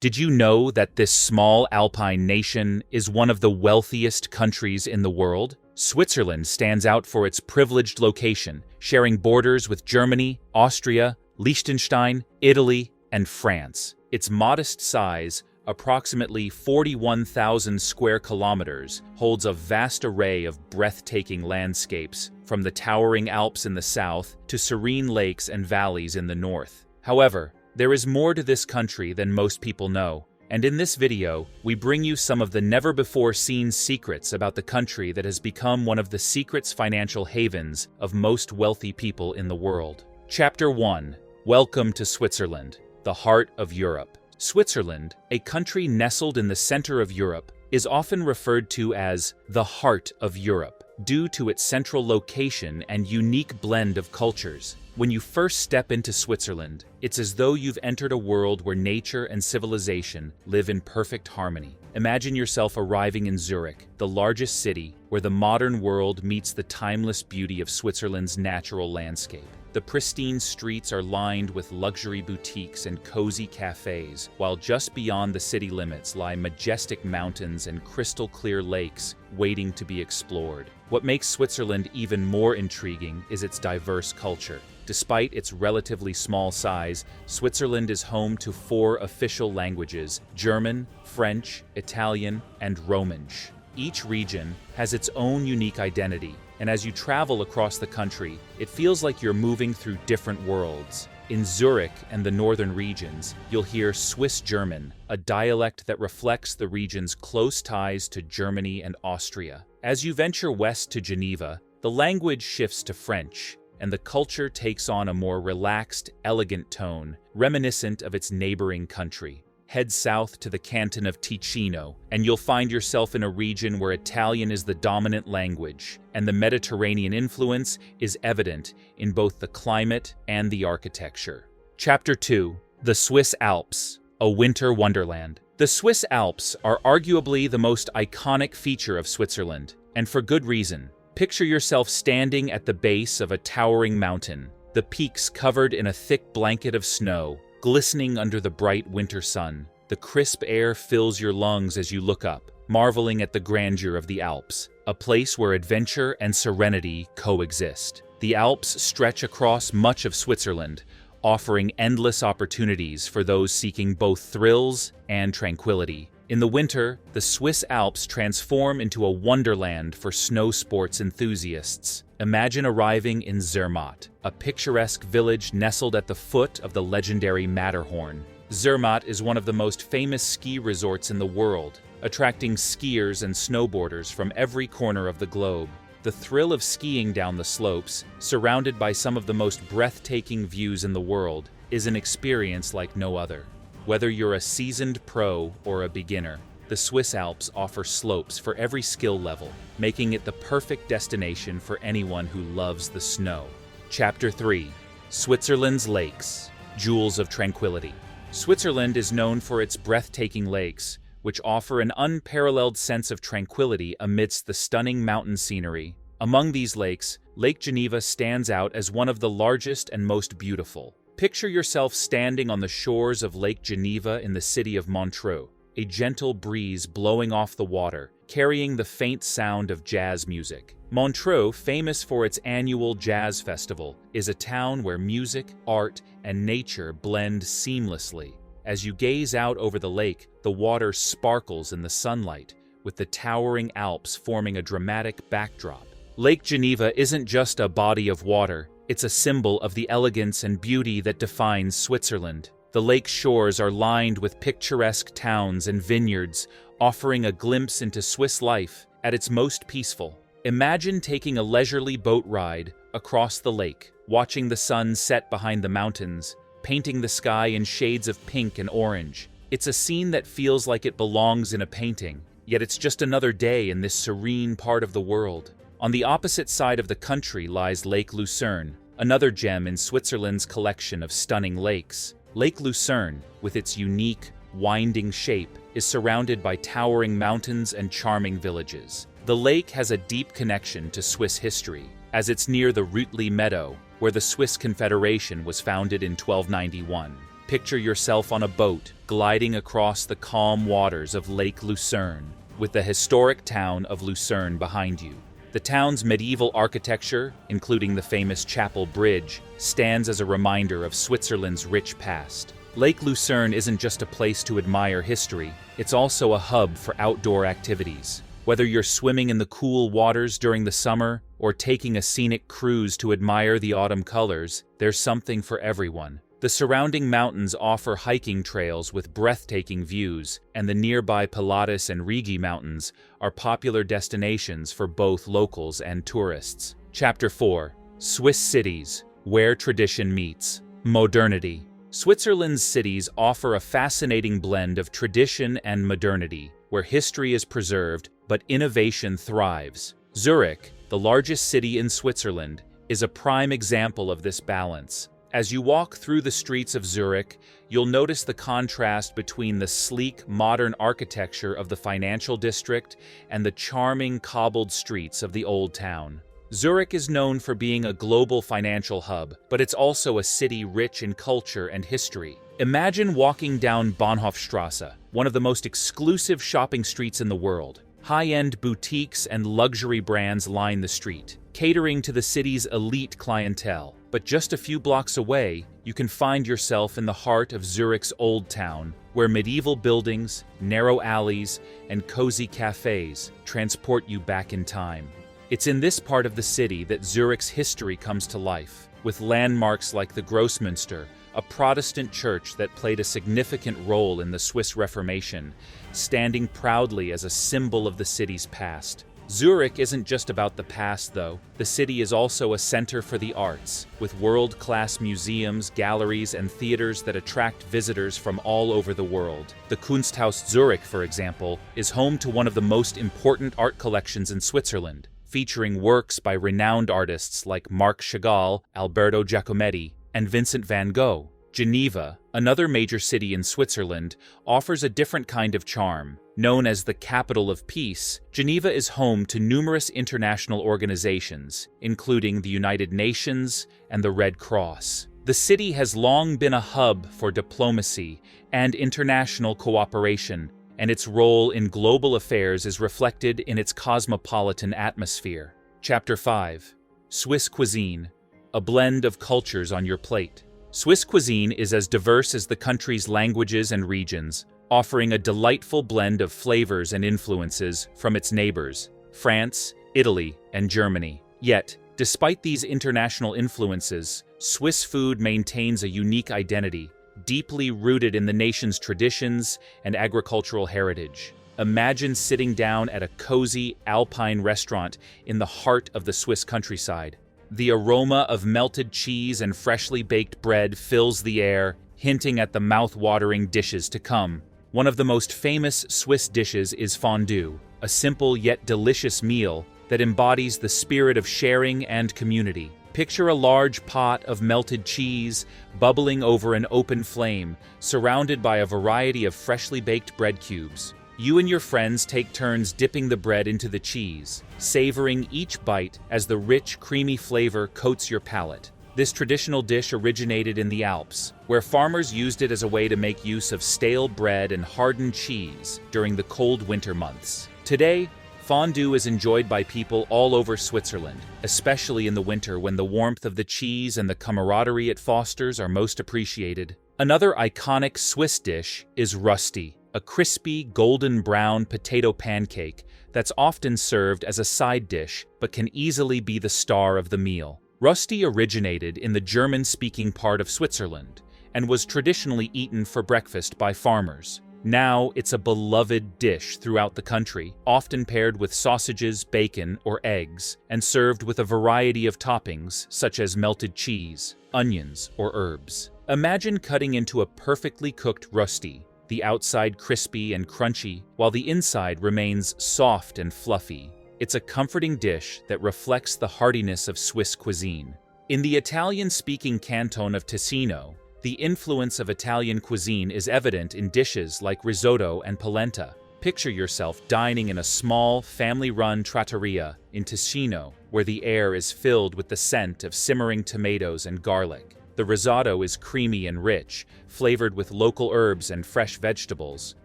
Did you know that this small alpine nation is one of the wealthiest countries in the world? Switzerland stands out for its privileged location, sharing borders with Germany, Austria, Liechtenstein, Italy, and France. Its modest size, approximately 41,000 square kilometers, holds a vast array of breathtaking landscapes, from the towering Alps in the south to serene lakes and valleys in the north. However, there is more to this country than most people know, and in this video, we bring you some of the never-before-seen secrets about the country that has become one of the secret financial havens of most wealthy people in the world. Chapter 1. Welcome to Switzerland, the heart of Europe. Switzerland, a country nestled in the center of Europe, is often referred to as the heart of Europe, due to its central location and unique blend of cultures. When you first step into Switzerland, it's as though you've entered a world where nature and civilization live in perfect harmony. Imagine yourself arriving in Zurich, the largest city, where the modern world meets the timeless beauty of Switzerland's natural landscape. The pristine streets are lined with luxury boutiques and cozy cafes, while just beyond the city limits lie majestic mountains and crystal-clear lakes waiting to be explored. What makes Switzerland even more intriguing is its diverse culture. Despite its relatively small size, Switzerland is home to 4 official languages: German, French, Italian, and Romansh. Each region has its own unique identity, and as you travel across the country, it feels like you're moving through different worlds. In Zurich and the northern regions, you'll hear Swiss German, a dialect that reflects the region's close ties to Germany and Austria. As you venture west to Geneva, the language shifts to French, and the culture takes on a more relaxed, elegant tone, reminiscent of its neighboring country. Head south to the canton of Ticino, and you'll find yourself in a region where Italian is the dominant language, and the Mediterranean influence is evident in both the climate and the architecture. Chapter 2. The Swiss Alps, a winter wonderland. The Swiss Alps are arguably the most iconic feature of Switzerland, and for good reason. Picture yourself standing at the base of a towering mountain, the peaks covered in a thick blanket of snow, glistening under the bright winter sun. The crisp air fills your lungs as you look up, marveling at the grandeur of the Alps, a place where adventure and serenity coexist. The Alps stretch across much of Switzerland, offering endless opportunities for those seeking both thrills and tranquility. In the winter, the Swiss Alps transform into a wonderland for snow sports enthusiasts. Imagine arriving in Zermatt, a picturesque village nestled at the foot of the legendary Matterhorn. Zermatt is one of the most famous ski resorts in the world, attracting skiers and snowboarders from every corner of the globe. The thrill of skiing down the slopes, surrounded by some of the most breathtaking views in the world, is an experience like no other. Whether you're a seasoned pro or a beginner, the Swiss Alps offer slopes for every skill level, making it the perfect destination for anyone who loves the snow. Chapter 3. Switzerland's Lakes, Jewels of Tranquility. Switzerland is known for its breathtaking lakes, which offer an unparalleled sense of tranquility amidst the stunning mountain scenery. Among these lakes, Lake Geneva stands out as one of the largest and most beautiful. Picture yourself standing on the shores of Lake Geneva in the city of Montreux, a gentle breeze blowing off the water, carrying the faint sound of jazz music. Montreux, famous for its annual jazz festival, is a town where music, art, and nature blend seamlessly. As you gaze out over the lake, the water sparkles in the sunlight, with the towering Alps forming a dramatic backdrop. Lake Geneva isn't just a body of water. It's a symbol of the elegance and beauty that defines Switzerland. The lake's shores are lined with picturesque towns and vineyards, offering a glimpse into Swiss life at its most peaceful. Imagine taking a leisurely boat ride across the lake, watching the sun set behind the mountains, painting the sky in shades of pink and orange. It's a scene that feels like it belongs in a painting, yet it's just another day in this serene part of the world. On the opposite side of the country lies Lake Lucerne, another gem in Switzerland's collection of stunning lakes. Lake Lucerne, with its unique, winding shape, is surrounded by towering mountains and charming villages. The lake has a deep connection to Swiss history, as it's near the Rütli Meadow, where the Swiss Confederation was founded in 1291. Picture yourself on a boat, gliding across the calm waters of Lake Lucerne, with the historic town of Lucerne behind you. The town's medieval architecture, including the famous Chapel Bridge, stands as a reminder of Switzerland's rich past. Lake Lucerne isn't just a place to admire history, it's also a hub for outdoor activities. Whether you're swimming in the cool waters during the summer or taking a scenic cruise to admire the autumn colors, there's something for everyone. The surrounding mountains offer hiking trails with breathtaking views, and the nearby Pilatus and Rigi mountains are popular destinations for both locals and tourists. Chapter 4. Swiss Cities, Where Tradition Meets Modernity. Switzerland's cities offer a fascinating blend of tradition and modernity, where history is preserved but innovation thrives. Zurich, the largest city in Switzerland, is a prime example of this balance. As you walk through the streets of Zurich, you'll notice the contrast between the sleek, modern architecture of the financial district and the charming, cobbled streets of the old town. Zurich is known for being a global financial hub, but it's also a city rich in culture and history. Imagine walking down Bahnhofstrasse, one of the most exclusive shopping streets in the world. High-end boutiques and luxury brands line the street, catering to the city's elite clientele. But just a few blocks away, you can find yourself in the heart of Zurich's Old Town, where medieval buildings, narrow alleys, and cozy cafes transport you back in time. It's in this part of the city that Zurich's history comes to life, with landmarks like the Grossmünster, a Protestant church that played a significant role in the Swiss Reformation, standing proudly as a symbol of the city's past. Zurich isn't just about the past, though. The city is also a center for the arts, with world-class museums, galleries, and theaters that attract visitors from all over the world. The Kunsthaus Zurich, for example, is home to one of the most important art collections in Switzerland, featuring works by renowned artists like Marc Chagall, Alberto Giacometti, and Vincent van Gogh. Geneva, another major city in Switzerland, offers a different kind of charm. Known as the capital of peace, Geneva is home to numerous international organizations, including the United Nations and the Red Cross. The city has long been a hub for diplomacy and international cooperation, and its role in global affairs is reflected in its cosmopolitan atmosphere. Chapter 5. Swiss Cuisine, a blend of cultures on your plate. Swiss cuisine is as diverse as the country's languages and regions, offering a delightful blend of flavors and influences from its neighbors, France, Italy, and Germany. Yet, despite these international influences, Swiss food maintains a unique identity, deeply rooted in the nation's traditions and agricultural heritage. Imagine sitting down at a cozy, alpine restaurant in the heart of the Swiss countryside. The aroma of melted cheese and freshly baked bread fills the air, hinting at the mouth-watering dishes to come. One of the most famous Swiss dishes is fondue, a simple yet delicious meal that embodies the spirit of sharing and community. Picture a large pot of melted cheese bubbling over an open flame, surrounded by a variety of freshly baked bread cubes. You and your friends take turns dipping the bread into the cheese, savoring each bite as the rich, creamy flavor coats your palate. This traditional dish originated in the Alps, where farmers used it as a way to make use of stale bread and hardened cheese during the cold winter months. Today, fondue is enjoyed by people all over Switzerland, especially in the winter when the warmth of the cheese and the camaraderie it fosters are most appreciated. Another iconic Swiss dish is Rösti, a crispy, golden brown potato pancake that's often served as a side dish but can easily be the star of the meal. Rösti originated in the German-speaking part of Switzerland and was traditionally eaten for breakfast by farmers. Now it's a beloved dish throughout the country, often paired with sausages, bacon, or eggs, and served with a variety of toppings such as melted cheese, onions, or herbs. Imagine cutting into a perfectly cooked Rösti, the outside crispy and crunchy, while the inside remains soft and fluffy. It's a comforting dish that reflects the heartiness of Swiss cuisine. In the Italian-speaking canton of Ticino, the influence of Italian cuisine is evident in dishes like risotto and polenta. Picture yourself dining in a small, family-run trattoria in Ticino, where the air is filled with the scent of simmering tomatoes and garlic. The risotto is creamy and rich, flavored with local herbs and fresh vegetables,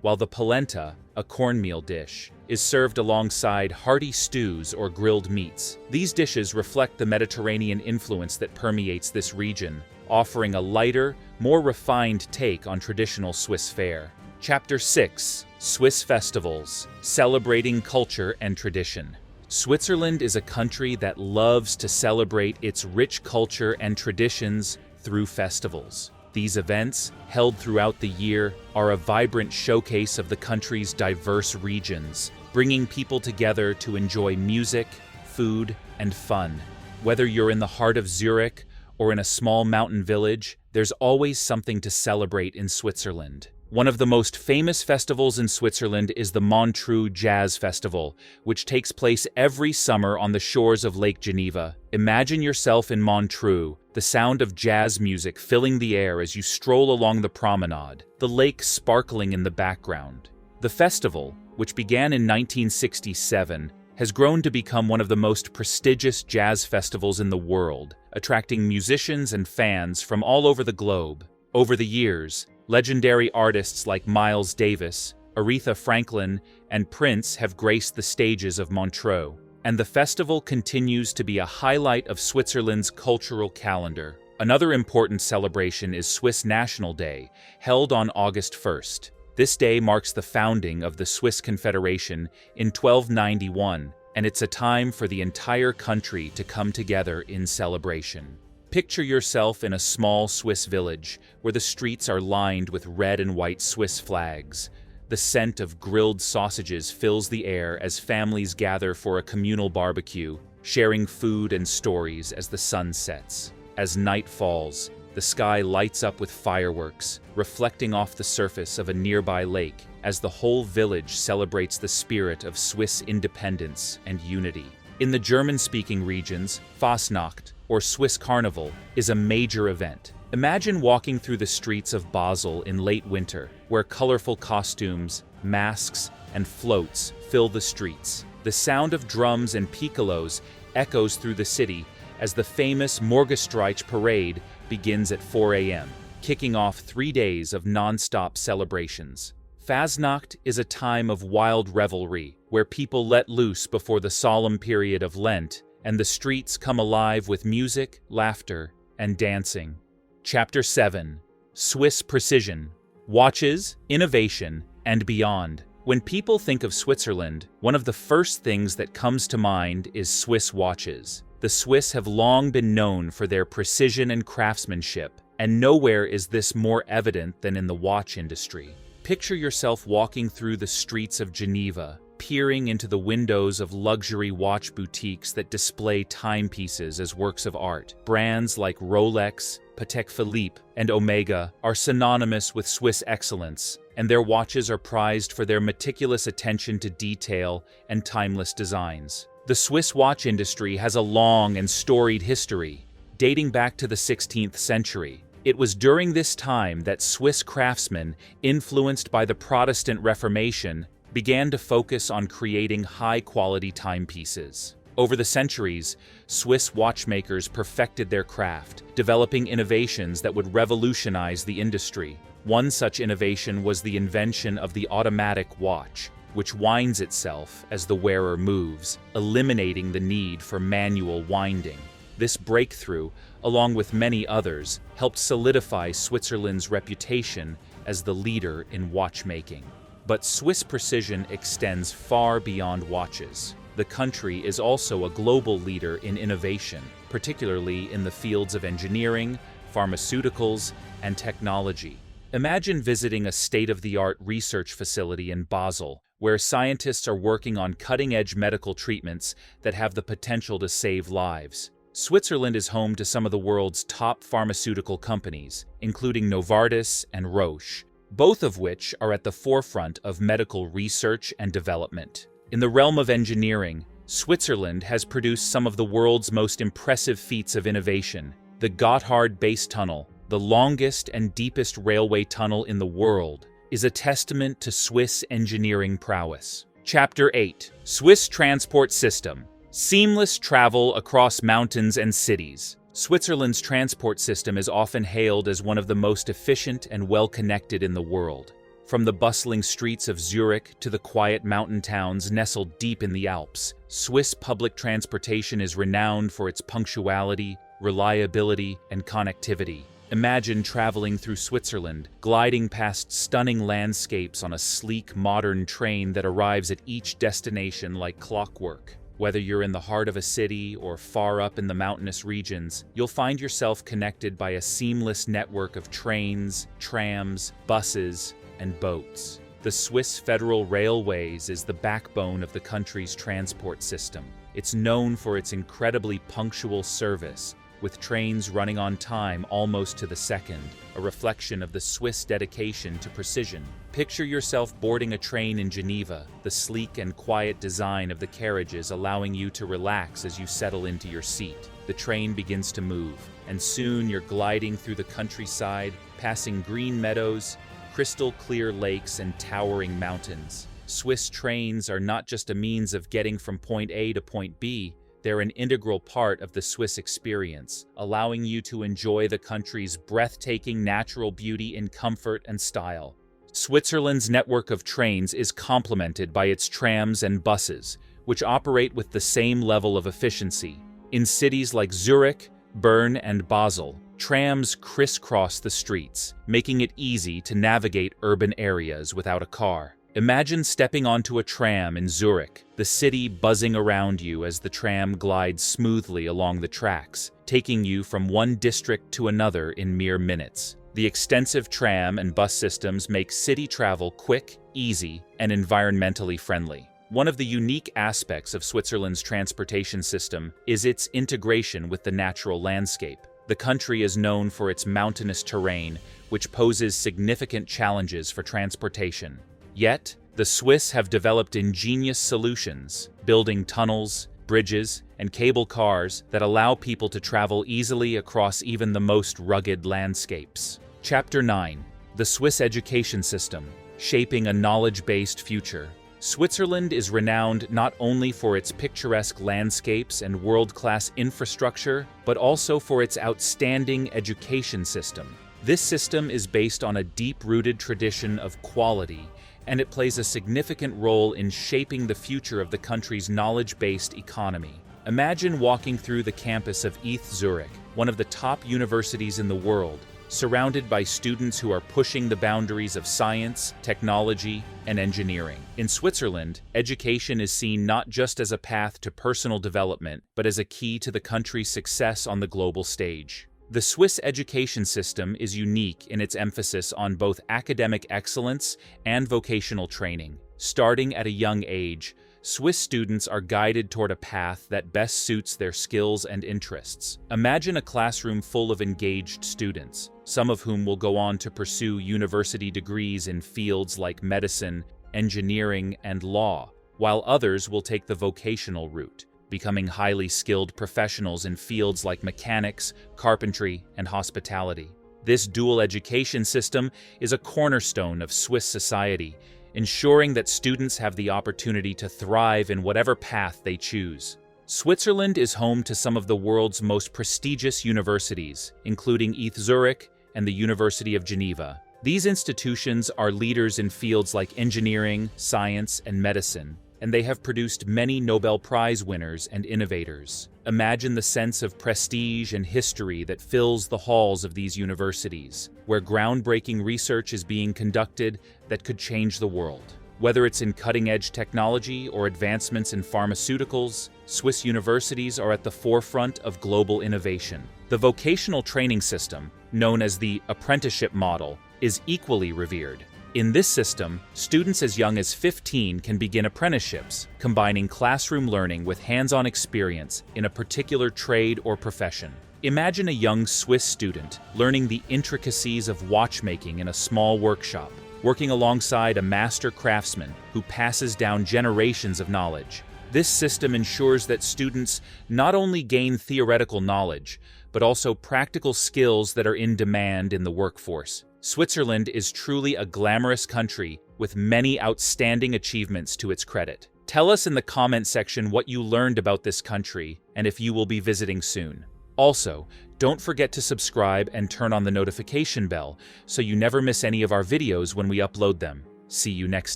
while the polenta, a cornmeal dish, is served alongside hearty stews or grilled meats. These dishes reflect the Mediterranean influence that permeates this region, offering a lighter, more refined take on traditional Swiss fare. Chapter 6: Swiss Festivals, Celebrating Culture and Tradition. Switzerland is a country that loves to celebrate its rich culture and traditions through festivals. These events, held throughout the year, are a vibrant showcase of the country's diverse regions, bringing people together to enjoy music, food, and fun. Whether you're in the heart of Zurich or in a small mountain village, there's always something to celebrate in Switzerland. One of the most famous festivals in Switzerland is the Montreux Jazz Festival, which takes place every summer on the shores of Lake Geneva. Imagine yourself in Montreux, the sound of jazz music filling the air as you stroll along the promenade, the lake sparkling in the background. The festival, which began in 1967, has grown to become one of the most prestigious jazz festivals in the world, attracting musicians and fans from all over the globe. Over the years, legendary artists like Miles Davis, Aretha Franklin, and Prince have graced the stages of Montreux, and the festival continues to be a highlight of Switzerland's cultural calendar. Another important celebration is Swiss National Day, held on August 1st. This day marks the founding of the Swiss Confederation in 1291, and it's a time for the entire country to come together in celebration. Picture yourself in a small Swiss village where the streets are lined with red and white Swiss flags. The scent of grilled sausages fills the air as families gather for a communal barbecue, sharing food and stories as the sun sets. As night falls, the sky lights up with fireworks, reflecting off the surface of a nearby lake as the whole village celebrates the spirit of Swiss independence and unity. In the German-speaking regions, Fastnacht, or Swiss Carnival, is a major event. Imagine walking through the streets of Basel in late winter, where colorful costumes, masks, and floats fill the streets. The sound of drums and piccolos echoes through the city as the famous Morgenstreich parade begins at 4 a.m., kicking off 3 days of non-stop celebrations. Fasnacht is a time of wild revelry, where people let loose before the solemn period of Lent, and the streets come alive with music, laughter, and dancing. Chapter 7: Swiss Precision, Watches, Innovation, and Beyond. When people think of Switzerland, one of the first things that comes to mind is Swiss watches. The Swiss have long been known for their precision and craftsmanship, and nowhere is this more evident than in the watch industry. Picture yourself walking through the streets of Geneva, peering into the windows of luxury watch boutiques that display timepieces as works of art. Brands like Rolex, Patek Philippe, and Omega are synonymous with Swiss excellence, and their watches are prized for their meticulous attention to detail and timeless designs. The Swiss watch industry has a long and storied history, dating back to the 16th century. It was during this time that Swiss craftsmen, influenced by the Protestant Reformation, began to focus on creating high-quality timepieces. Over the centuries, Swiss watchmakers perfected their craft, developing innovations that would revolutionize the industry. One such innovation was the invention of the automatic watch, which winds itself as the wearer moves, eliminating the need for manual winding. This breakthrough, along with many others, helped solidify Switzerland's reputation as the leader in watchmaking. But Swiss precision extends far beyond watches. The country is also a global leader in innovation, particularly in the fields of engineering, pharmaceuticals, and technology. Imagine visiting a state-of-the-art research facility in Basel, where scientists are working on cutting-edge medical treatments that have the potential to save lives. Switzerland is home to some of the world's top pharmaceutical companies, including Novartis and Roche, both of which are at the forefront of medical research and development. In the realm of engineering, Switzerland has produced some of the world's most impressive feats of innovation. The Gotthard Base Tunnel, the longest and deepest railway tunnel in the world, is a testament to Swiss engineering prowess. Chapter 8: Swiss Transport System, Seamless Travel Across Mountains and Cities. Switzerland's transport system is often hailed as one of the most efficient and well-connected in the world. From the bustling streets of Zurich to the quiet mountain towns nestled deep in the Alps, Swiss public transportation is renowned for its punctuality, reliability, and connectivity. Imagine traveling through Switzerland, gliding past stunning landscapes on a sleek, modern train that arrives at each destination like clockwork. Whether you're in the heart of a city or far up in the mountainous regions, you'll find yourself connected by a seamless network of trains, trams, buses, and boats. The Swiss Federal Railways is the backbone of the country's transport system. It's known for its incredibly punctual service, with trains running on time almost to the second, a reflection of the Swiss dedication to precision. Picture yourself boarding a train in Geneva, the sleek and quiet design of the carriages allowing you to relax as you settle into your seat. The train begins to move, and soon you're gliding through the countryside, passing green meadows, crystal-clear lakes, and towering mountains. Swiss trains are not just a means of getting from point A to point B, they're an integral part of the Swiss experience, allowing you to enjoy the country's breathtaking natural beauty in comfort and style. Switzerland's network of trains is complemented by its trams and buses, which operate with the same level of efficiency. In cities like Zurich, Bern, and Basel, trams crisscross the streets, making it easy to navigate urban areas without a car. Imagine stepping onto a tram in Zurich, the city buzzing around you as the tram glides smoothly along the tracks, taking you from one district to another in mere minutes. The extensive tram and bus systems make city travel quick, easy, and environmentally friendly. One of the unique aspects of Switzerland's transportation system is its integration with the natural landscape. The country is known for its mountainous terrain, which poses significant challenges for transportation. Yet, the Swiss have developed ingenious solutions, building tunnels, bridges, and cable cars that allow people to travel easily across even the most rugged landscapes. Chapter 9. The Swiss Education System, Shaping a Knowledge-Based Future. Switzerland is renowned not only for its picturesque landscapes and world-class infrastructure, but also for its outstanding education system. This system is based on a deep-rooted tradition of quality, and it plays a significant role in shaping the future of the country's knowledge-based economy. Imagine walking through the campus of ETH Zurich, one of the top universities in the world, surrounded by students who are pushing the boundaries of science, technology, and engineering. In Switzerland, education is seen not just as a path to personal development, but as a key to the country's success on the global stage. The Swiss education system is unique in its emphasis on both academic excellence and vocational training. Starting at a young age, Swiss students are guided toward a path that best suits their skills and interests. Imagine a classroom full of engaged students, some of whom will go on to pursue university degrees in fields like medicine, engineering, and law, while others will take the vocational route, becoming highly skilled professionals in fields like mechanics, carpentry, and hospitality. This dual education system is a cornerstone of Swiss society, ensuring that students have the opportunity to thrive in whatever path they choose. Switzerland is home to some of the world's most prestigious universities, including ETH Zurich and the University of Geneva. These institutions are leaders in fields like engineering, science, and medicine, and they have produced many Nobel Prize winners and innovators. Imagine the sense of prestige and history that fills the halls of these universities, where groundbreaking research is being conducted that could change the world. Whether it's in cutting-edge technology or advancements in pharmaceuticals, Swiss universities are at the forefront of global innovation. The vocational training system, known as the apprenticeship model, is equally revered. In this system, students as young as 15 can begin apprenticeships, combining classroom learning with hands-on experience in a particular trade or profession. Imagine a young Swiss student learning the intricacies of watchmaking in a small workshop, working alongside a master craftsman who passes down generations of knowledge. This system ensures that students not only gain theoretical knowledge, but also practical skills that are in demand in the workforce. Switzerland is truly a glamorous country with many outstanding achievements to its credit. Tell us in the comment section what you learned about this country and if you will be visiting soon. Also, don't forget to subscribe and turn on the notification bell so you never miss any of our videos when we upload them. See you next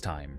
time.